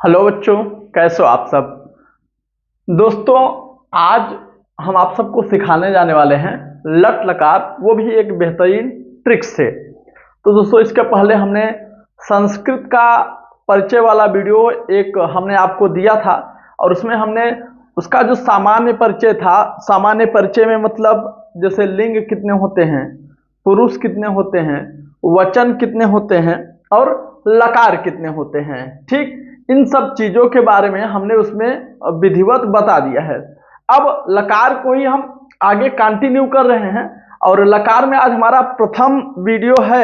Hello बच्चों, कैसे हो आप सब। दोस्तों, आज हम आप सबको सिखाने जाने वाले हैं लट लकार, वो भी एक बेहतरीन ट्रिक से। तो दोस्तों, इसके पहले हमने संस्कृत का परिचय वाला वीडियो एक हमने आपको दिया था और उसमें हमने उसका जो सामान्य परिचय था, सामान्य परिचय में मतलब जैसे लिंग कितने होते हैं, पुरुष कितने होते हैं, वचन कितने होते हैं और लकार कितने होते हैं, ठीक, इन सब चीजों के बारे में हमने उसमें विधिवत बता दिया है। अब लकार को ही हम आगे कंटिन्यू कर रहे हैं और लकार में आज हमारा प्रथम वीडियो है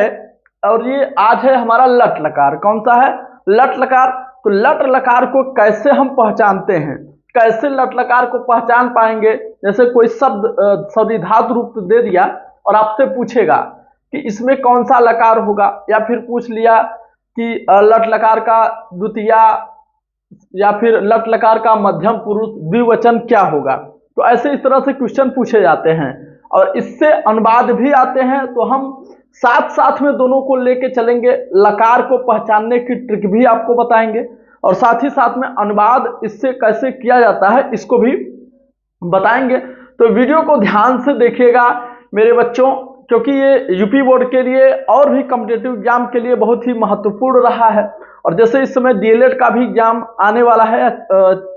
और ये आज है हमारा लट लकार। कौन सा है? लट लकार। तो लट लकार को कैसे हम पहचानते हैं, कैसे लट लकार को पहचान पाएंगे? जैसे कोई शब्द सविधातु रूप दे दिया और आपसे पूछेगा कि इसमें कौन सा लकार होगा, या फिर पूछ लिया कि लट लकार का द्वितीया या फिर लट लकार का मध्यम पुरुष द्विवचन क्या होगा। तो ऐसे इस तरह से क्वेश्चन पूछे जाते हैं और इससे अनुवाद भी आते हैं। तो हम साथ साथ में दोनों को लेके चलेंगे, लकार को पहचानने की ट्रिक भी आपको बताएंगे और साथ ही साथ में अनुवाद इससे कैसे किया जाता है इसको भी बताएंगे। तो वीडियो को ध्यान से देखिएगा मेरे बच्चों, क्योंकि ये यूपी बोर्ड के लिए और भी कॉम्पिटिटिव एग्जाम के लिए बहुत ही महत्वपूर्ण रहा है। और जैसे इस समय डीएलएड का भी एग्जाम आने वाला है,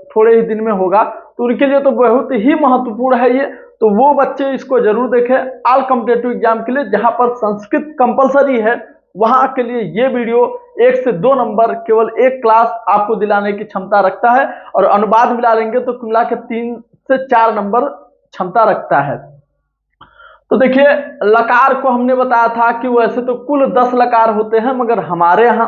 थोड़े ही दिन में होगा, तो उनके लिए तो बहुत ही महत्वपूर्ण है ये। तो वो बच्चे इसको जरूर देखें ऑल कॉम्पिटिटिव एग्जाम के लिए, जहां पर संस्कृत कंपलसरी है वहां के लिए ये वीडियो 1 से 2 नंबर केवल एक क्लास आपको दिलाने की क्षमता रखता है और अनुवाद मिला लेंगे तो मिला के 3 से 4 नंबर क्षमता रखता है। तो देखिए, लकार को हमने बताया था कि वैसे तो कुल 10 लकार होते हैं, मगर हमारे यहाँ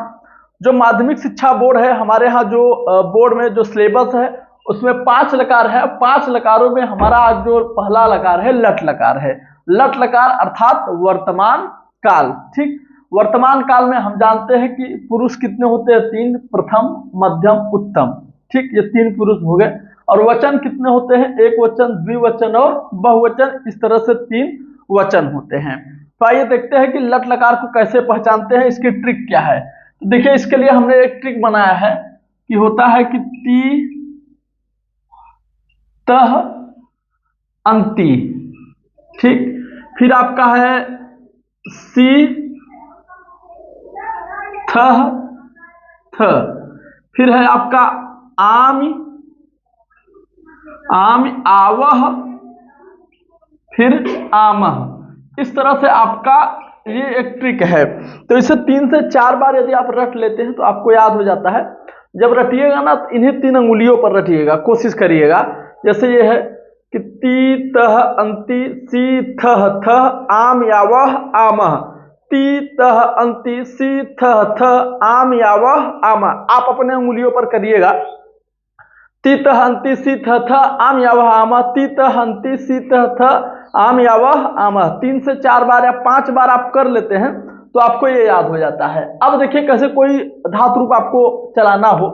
जो माध्यमिक शिक्षा बोर्ड है, हमारे यहाँ जो बोर्ड में जो सिलेबस है उसमें 5 लकार है। 5 लकारों में हमारा आज जो पहला लकार है लट लकार है। लट लकार अर्थात वर्तमान काल। ठीक, वर्तमान काल में हम जानते हैं कि पुरुष कितने होते हैं? 3, प्रथम, मध्यम, उत्तम। ठीक, ये 3 पुरुष हो गए। और वचन कितने होते हैं? एक वचन, द्विवचन और बहुवचन, इस तरह से 3 वचन होते हैं। तो आइए देखते हैं कि लट लकार को कैसे पहचानते हैं, इसकी ट्रिक क्या है। तो देखिए, इसके लिए हमने एक ट्रिक बनाया है कि होता है कि ती तह अंति। ठीक, फिर आपका है सी थह थ, फिर है आपका आमि आमि आवह, फिर आमह। इस तरह से आपका ये एक ट्रिक है। तो इसे 3 से 4 बार यदि आप रट लेते हैं तो आपको याद हो जाता है। जब रटिएगा ना तो इन्हीं 3 अंगुलियों पर रटिएगा, कोशिश करिएगा। जैसे ये है कि ती तह अंति सी थह थह आम यावह आमह, ती तह अंति सी थह थह आम यावह आमह। आप अपने अंगुलियों पर करिएगा, ती तह अंति सी थह थह आम यावह आमह, ती तह अंति सी थह थह आम यावह आमह। 3 से 4 बार या 5 बार आप कर लेते हैं तो आपको ये याद हो जाता है। अब देखिए, कैसे कोई धातु रूप आपको चलाना हो,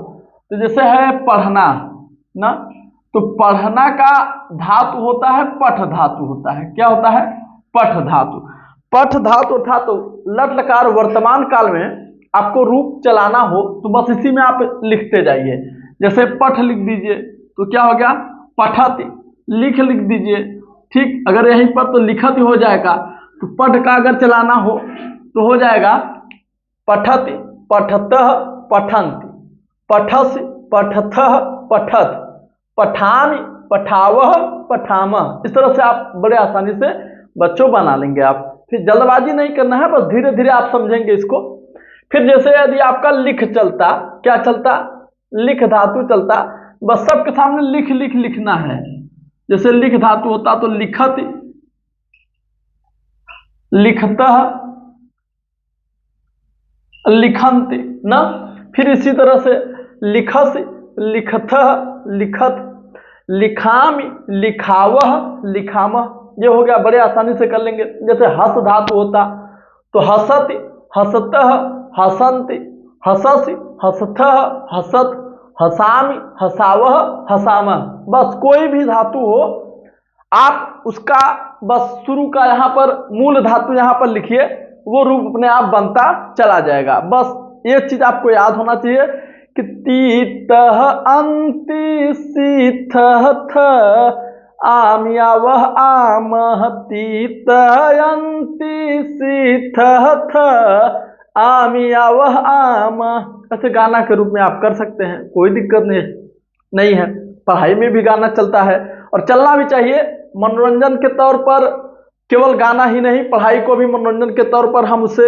तो जैसे है पढ़ना ना, तो पढ़ना का धातु होता है पठ धातु होता है। क्या होता है? पठ धातु। पठ धातु था। तो लट लकार वर्तमान काल में आपको रूप चलाना हो तो बस इसी में आप लिखते जाइए। जैसे पठ लिख दीजिए तो क्या हो गया? पठति। लिख दीजिए। ठीक, अगर यहीं पर तो लिखत हो जाएगा। तो पठ का अगर चलाना हो तो हो जाएगा पठति पठतः पठन्ति, पठसि पठथः पठत, पठामि पठावह पठामह। इस तरह से आप बड़े आसानी से बच्चों बना लेंगे। आप फिर जल्दबाजी नहीं करना है, बस धीरे धीरे आप समझेंगे इसको। फिर जैसे यदि आपका लिख चलता, क्या चलता? लिख धातु चलता, बस सबके सामने लिखना है। जैसे लिख धातु होता तो लिखत, लिखतः, लिखन्ति ना। फिर इसी तरह से लिखस, लिखतः, लिखत, लिखामि, लिखावह, लिखामह। ये हो गया, बड़े आसानी से कर लेंगे। जैसे हस धातु होता तो हसति, हसतः, हसन्ति, हससि, हसथः, हसत, हसामि, हसावह, हसामह। बस कोई भी धातु हो आप उसका बस शुरू का यहाँ पर मूल धातु यहाँ पर लिखिए, वो रूप अपने आप बनता चला जाएगा। बस ये चीज आपको याद होना चाहिए कि तीत अंति सीथ थ आमिया वह आम तीत अंति सीथ थ आमिया वह आम। ऐसे गाना के रूप में आप कर सकते हैं, कोई दिक्कत नहीं है। पढ़ाई में भी गाना चलता है और चलना भी चाहिए। मनोरंजन के तौर पर केवल गाना ही नहीं, पढ़ाई को भी मनोरंजन के तौर पर हम उसे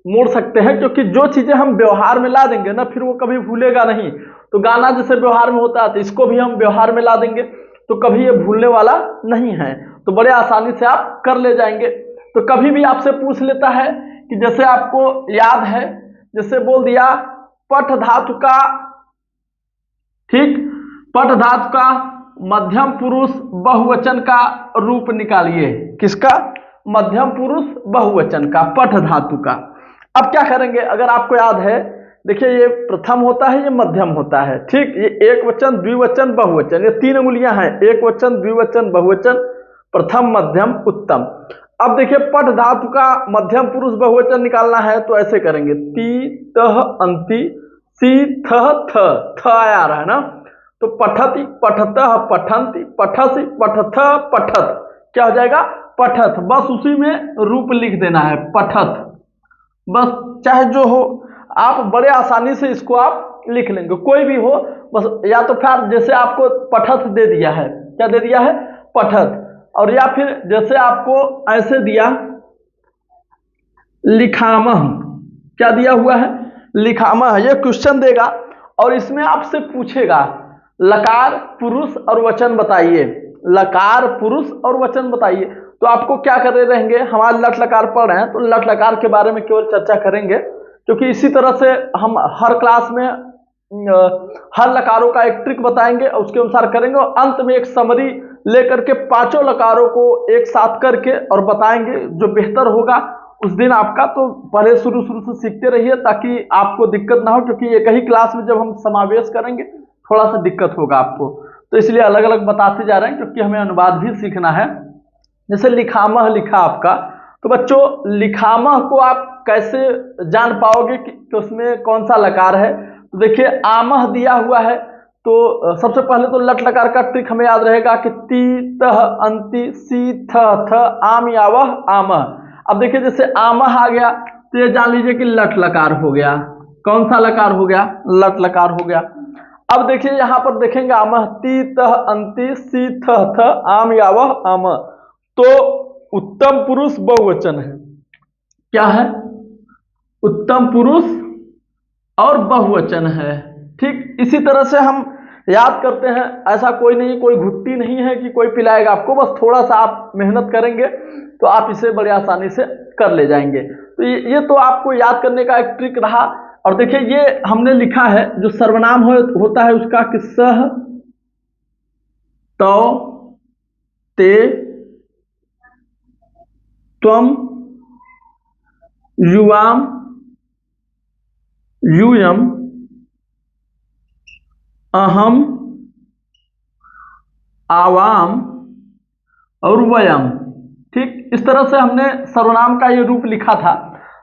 मोड़ सकते हैं, क्योंकि जो चीजें हम व्यवहार में ला देंगे ना, फिर वो कभी भूलेगा नहीं। तो गाना जैसे व्यवहार में होता है, तो इसको भी हम व्यवहार में ला देंगे तो कभी ये भूलने वाला नहीं है, तो बड़े आसानी से आप कर ले जाएंगे। तो कभी भी आपसे पूछ लेता है कि जैसे आपको याद है, जैसे बोल दिया पठ धातु का, ठीक, पठ धातु का मध्यम पुरुष बहुवचन का रूप निकालिए। किसका? मध्यम पुरुष बहुवचन का, पठ धातु का। अब क्या करेंगे, अगर आपको याद है, देखिए ये प्रथम होता है, ये मध्यम होता है, ठीक। ये एक वचन, द्विवचन, बहुवचन, ये 3 अंगुलियां हैं, एक वचन, द्विवचन, बहुवचन, प्रथम, मध्यम, उत्तम। अब देखिए पठ धातु का मध्यम पुरुष बहुवचन निकालना है, तो ऐसे करेंगे, ती तह अंति सी थ थ आया रहा है ना, तो पठति पठतः पठंति पठसि पठथ पठत, क्या हो जाएगा? पठत। बस उसी में रूप लिख देना है, पठत, बस चाहे जो हो, आप बड़े आसानी से इसको आप लिख लेंगे, कोई भी हो बस। या तो फिर जैसे आपको पठत दे दिया है, क्या दे दिया है? पठत। और या फिर जैसे आपको ऐसे दिया लिखामह, क्या दिया हुआ है? लिखामह। ये क्वेश्चन देगा और इसमें आपसे पूछेगा लकार पुरुष और वचन बताइए, लकार पुरुष और वचन बताइए। तो आपको क्या कर रहे रहेंगे, हमारे लट लकार पढ़ रहे हैं तो लट लकार के बारे में केवल चर्चा करेंगे, क्योंकि इसी तरह से हम हर क्लास में हर लकारों का एक ट्रिक बताएंगे और उसके अनुसार करेंगे, और अंत में एक समरी लेकर के 5 लकारों को एक साथ करके और बताएंगे, जो बेहतर होगा उस दिन आपका। तो पहले शुरू से सीखते रहिए ताकि आपको दिक्कत ना हो, क्योंकि एक ही क्लास में जब हम समावेश करेंगे थोड़ा सा दिक्कत होगा आपको, तो इसलिए अलग अलग बताते जा रहे हैं, क्योंकि हमें अनुवाद भी सीखना है। जैसे लिखामह लिखा आपका, तो बच्चों लिखामह को आप कैसे जान पाओगे कि उसमें कौन सा लकार है? तो देखिए आमह दिया हुआ है, तो सबसे पहले तो लट लकार का ट्रिक हमें याद रहेगा कि ती तह अंति सी थ थ आम यावह आमह। अब देखिए जैसे आमह आ गया तो ये जान लीजिए कि लट लकार हो गया। कौन सा लकार हो गया? लट लकार हो गया। अब देखिए यहां पर देखेंगे आमह, ती तह अंति सी थ थ आम यावह आमह, तो उत्तम पुरुष बहुवचन है। क्या है? उत्तम पुरुष और बहुवचन है, ठीक। इसी तरह से हम याद करते हैं, ऐसा कोई नहीं, कोई घुट्टी नहीं है कि कोई पिलाएगा आपको, बस थोड़ा सा आप मेहनत करेंगे तो आप इसे बड़ी आसानी से कर ले जाएंगे। तो ये तो आपको याद करने का एक ट्रिक रहा। और देखिए ये हमने लिखा है जो सर्वनाम होता है उसका कि सह तौ ते त्वम युवाम यूयम अहम आवाम और वयम, ठीक। इस तरह से हमने सर्वनाम का ये रूप लिखा था।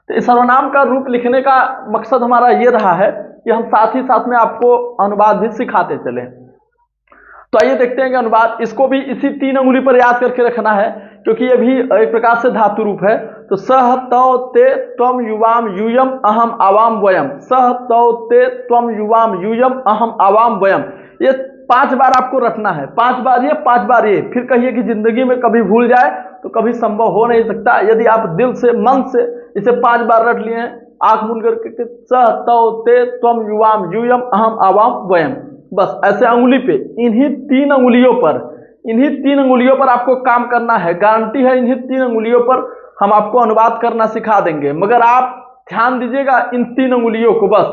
तो इस सर्वनाम का रूप लिखने का मकसद हमारा ये रहा है कि हम साथ ही साथ में आपको अनुवाद भी सिखाते चले। तो आइए देखते हैं कि अनुवाद, इसको भी इसी 3 अंगुली पर याद करके रखना है, क्योंकि ये भी एक प्रकार से धातु रूप है। तो सह तौ ते त्वम युवाम यूयम अहम आवाम वयम, सह तौ ते त्वम युवाम यूयम अहम आवाम वयम, ये 5 बार आपको रटना है, 5 बार ये 5 बार ये। फिर कहिए कि जिंदगी में कभी भूल जाए तो कभी संभव हो नहीं सकता। यदि आप दिल से मन से इसे 5 बार रट लिए हैं, आंख मूंद करके, सह तौ ते त्वम युवाम यूयम अहम आवाम वयम, बस ऐसे अंगुली पे, इन्हीं 3 अंगुलियों पर आपको काम करना है। गारंटी है इन्हीं 3 अंगुलियों पर हम आपको अनुवाद करना सिखा देंगे, मगर आप ध्यान दीजिएगा इन 3 अंगुलियों को बस।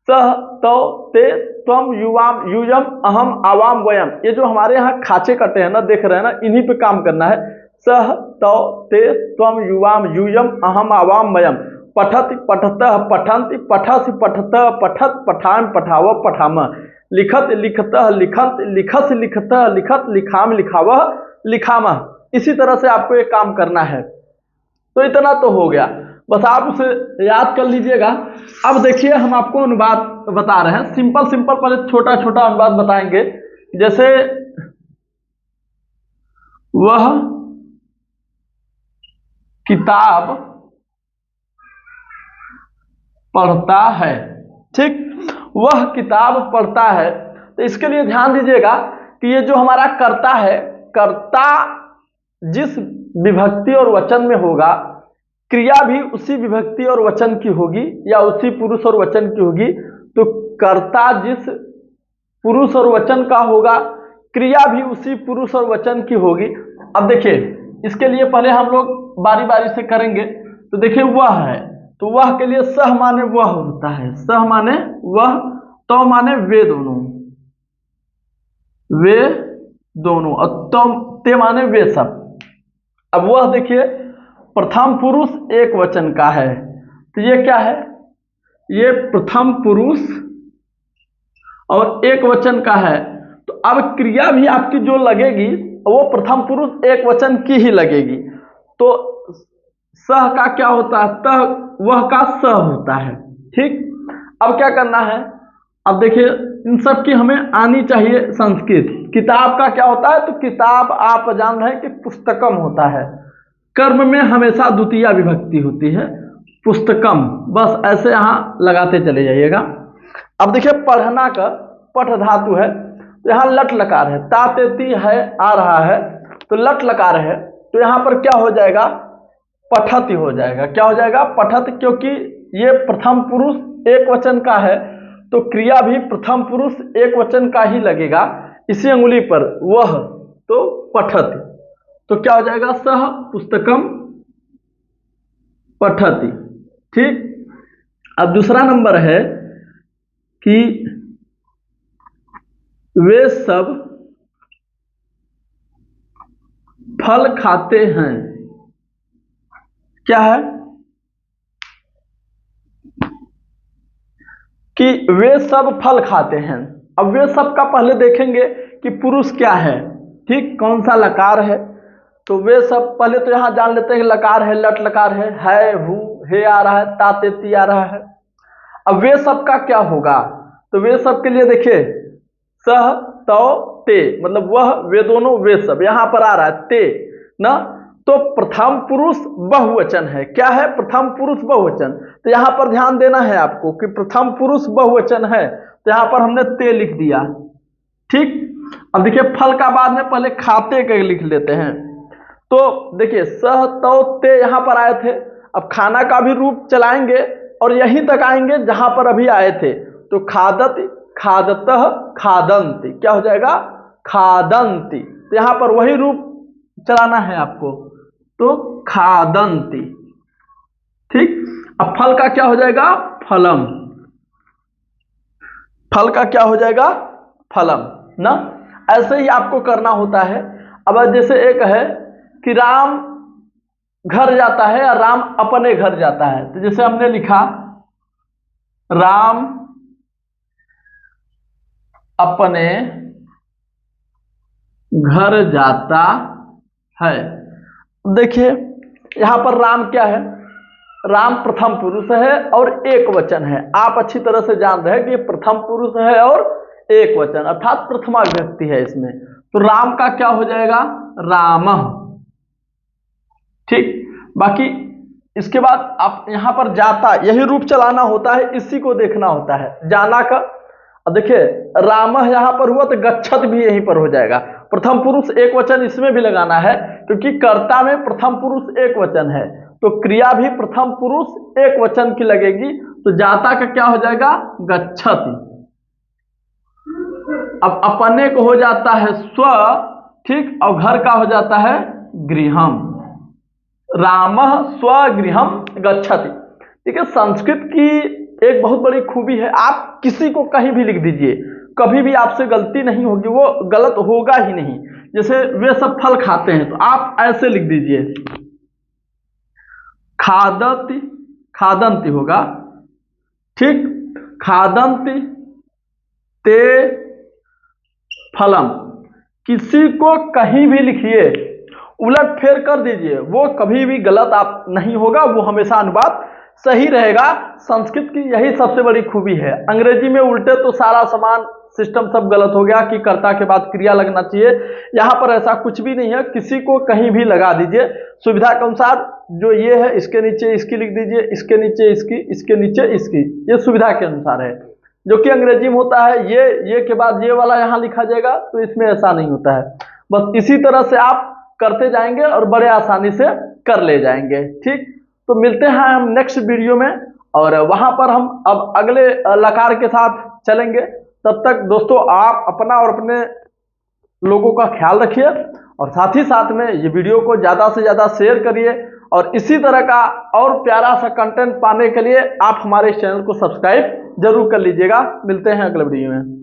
सह तौ ते त्वम युवाम यूयम अहम आवाम वयम, ये जो हमारे यहाँ खाचे कटे हैं ना, देख रहे हैं ना, इन्हीं पे काम करना है। सह तौ ते त्वम युवाम यूयम अहम आवाम वयम, पठति पठतः पठन्ति पठसि पठतः पठत पठान पठाव पठामः, लिखत लिखतः लिखंत लिखस लिखतः लिखत लिखाम लिखावह लिखामः। इसी तरह से आपको ये काम करना है। तो इतना तो हो गया। बस आप उसे याद कर लीजिएगा। अब देखिए हम आपको अनुवाद बता रहे हैं, सिंपल सिंपल पहले छोटा छोटा अनुवाद बताएंगे। जैसे वह किताब पढ़ता है, ठीक, वह किताब पढ़ता है। तो इसके लिए ध्यान दीजिएगा कि ये जो हमारा कर्ता है, कर्ता जिस विभक्ति और वचन में होगा, क्रिया भी उसी विभक्ति और वचन की होगी या उसी पुरुष और वचन की होगी। तो कर्ता जिस पुरुष और वचन का होगा, क्रिया भी उसी पुरुष और वचन की होगी। अब देखिए इसके लिए पहले हम लोग बारी बारी से करेंगे। तो देखिए वह है, तो वह के लिए सह माने वह होता है, सह माने वह, तो माने वे दोनों, वे दोनों, और ते माने वे सब। अब वह देखिए प्रथम पुरुष एक वचन का है, तो ये क्या है, ये प्रथम पुरुष और एक वचन का है। तो अब क्रिया भी आपकी जो लगेगी वो प्रथम पुरुष एक वचन की ही लगेगी। तो सह का क्या होता है, तह, वह का सह होता है, ठीक। अब क्या करना है, अब देखिए इन सब की हमें आनी चाहिए संस्कृत। किताब का क्या होता है, तो किताब आप जान रहे हैं कि पुस्तकम होता है, कर्म में हमेशा द्वितीय विभक्ति होती है, पुस्तकम, बस ऐसे यहाँ लगाते चले जाइएगा। अब देखिए पढ़ना का पठ धातु है, तो यहाँ लट लकार है, तातेती है आ रहा है, तो लट लकार है, तो यहाँ पर क्या हो जाएगा, पठति हो जाएगा। क्या हो जाएगा, पठत, क्योंकि ये प्रथम पुरुष एक वचन का है, तो क्रिया भी प्रथम पुरुष एक वचन का ही लगेगा। इसी अंगुली पर वह, तो पठति, तो क्या हो जाएगा, सह पुस्तकम पठति, ठीक। अब दूसरा नंबर है कि वे सब फल खाते हैं। क्या है कि वे सब फल खाते हैं। अब वे सब का पहले देखेंगे कि पुरुष क्या है, ठीक, कौन सा लकार है। तो वे सब पहले तो यहाँ जान लेते हैं कि लकार है, लट लकार है, हु, हे आ रहा है, तातेती आ रहा है। अब वे सब का क्या होगा, तो वे सब के लिए देखिए सह, तो, ते, मतलब वह, वे दोनों, वे सब, यहां पर आ रहा है ते ना, तो प्रथम पुरुष बहुवचन है। क्या है, प्रथम पुरुष बहुवचन। तो यहां पर ध्यान देना है आपको कि प्रथम पुरुष बहुवचन है, तो यहां पर हमने ते लिख दिया, ठीक। अब देखिए फल का बाद में पहले खाते के लिख लेते हैं। तो देखिए सह, तो, ते यहां पर आए थे, अब खाना का भी रूप चलाएंगे और यहीं तक आएंगे जहां पर अभी आए थे। तो खादत, खादतः, खादंती, क्या हो जाएगा, खादंती। तो यहां पर वही रूप चलाना है आपको, तो खादंती, ठीक। अब फल का क्या हो जाएगा, फलम, फल का क्या हो जाएगा, फलम ना। ऐसे ही आपको करना होता है। अब जैसे एक है कि राम घर जाता है या राम अपने घर जाता है, तो जैसे हमने लिखा राम अपने घर जाता है। देखिए यहां पर राम क्या है, राम प्रथम पुरुष है और एक वचन है। आप अच्छी तरह से जान रहे हैं कि प्रथम पुरुष है और एक वचन, अर्थात प्रथमा विभक्ति है इसमें। तो राम का क्या हो जाएगा, रामः, ठीक। बाकी इसके बाद आप यहां पर जाता, यही रूप चलाना होता है, इसी को देखना होता है, जाना का। अब देखिए रामः यहां पर हुआ तो गच्छत भी यहीं पर हो जाएगा। प्रथम पुरुष एक वचन इसमें भी लगाना है, क्योंकि कर्ता में प्रथम पुरुष एक वचन है, तो क्रिया भी प्रथम पुरुष एक वचन की लगेगी। तो जाता का क्या हो जाएगा, गच्छति। अब अपने को हो जाता है स्व, ठीक, और घर का हो जाता है गृहम। रामः स्वगृहम गच्छति। ठीक है, संस्कृत की एक बहुत बड़ी खूबी है, आप किसी को कहीं भी लिख दीजिए, कभी भी आपसे गलती नहीं होगी, वो गलत होगा ही नहीं। जैसे वे सब फल खाते हैं, तो आप ऐसे लिख दीजिए खादति, खादंती होगा, ठीक, खादंती ते फलम। किसी को कहीं भी लिखिए, उलट फेर कर दीजिए, वो कभी भी गलत आप नहीं होगा, वो हमेशा अनुवाद सही रहेगा। संस्कृत की यही सबसे बड़ी खूबी है। अंग्रेजी में उल्टे तो सारा सामान सिस्टम सब गलत हो गया कि कर्ता के बाद क्रिया लगना चाहिए। यहाँ पर ऐसा कुछ भी नहीं है, किसी को कहीं भी लगा दीजिए सुविधा के अनुसार। जो ये है इसके नीचे इसकी लिख दीजिए, इसके नीचे इसकी, इसके नीचे इसकी, ये सुविधा के अनुसार है। जो कि अंग्रेजी में होता है ये के बाद ये वाला यहाँ लिखा जाएगा, तो इसमें ऐसा नहीं होता है। बस इसी तरह से आप करते जाएंगे और बड़े आसानी से कर ले जाएंगे। ठीक, तो मिलते हैं हम नेक्स्ट वीडियो में, और वहां पर हम अब अगले लकार के साथ चलेंगे। तब तक दोस्तों आप अपना और अपने लोगों का ख्याल रखिए, और साथ ही साथ में ये वीडियो को ज़्यादा से ज़्यादा शेयर करिए, और इसी तरह का और प्यारा सा कंटेंट पाने के लिए आप हमारे इस चैनल को सब्सक्राइब जरूर कर लीजिएगा। मिलते हैं अगले वीडियो में।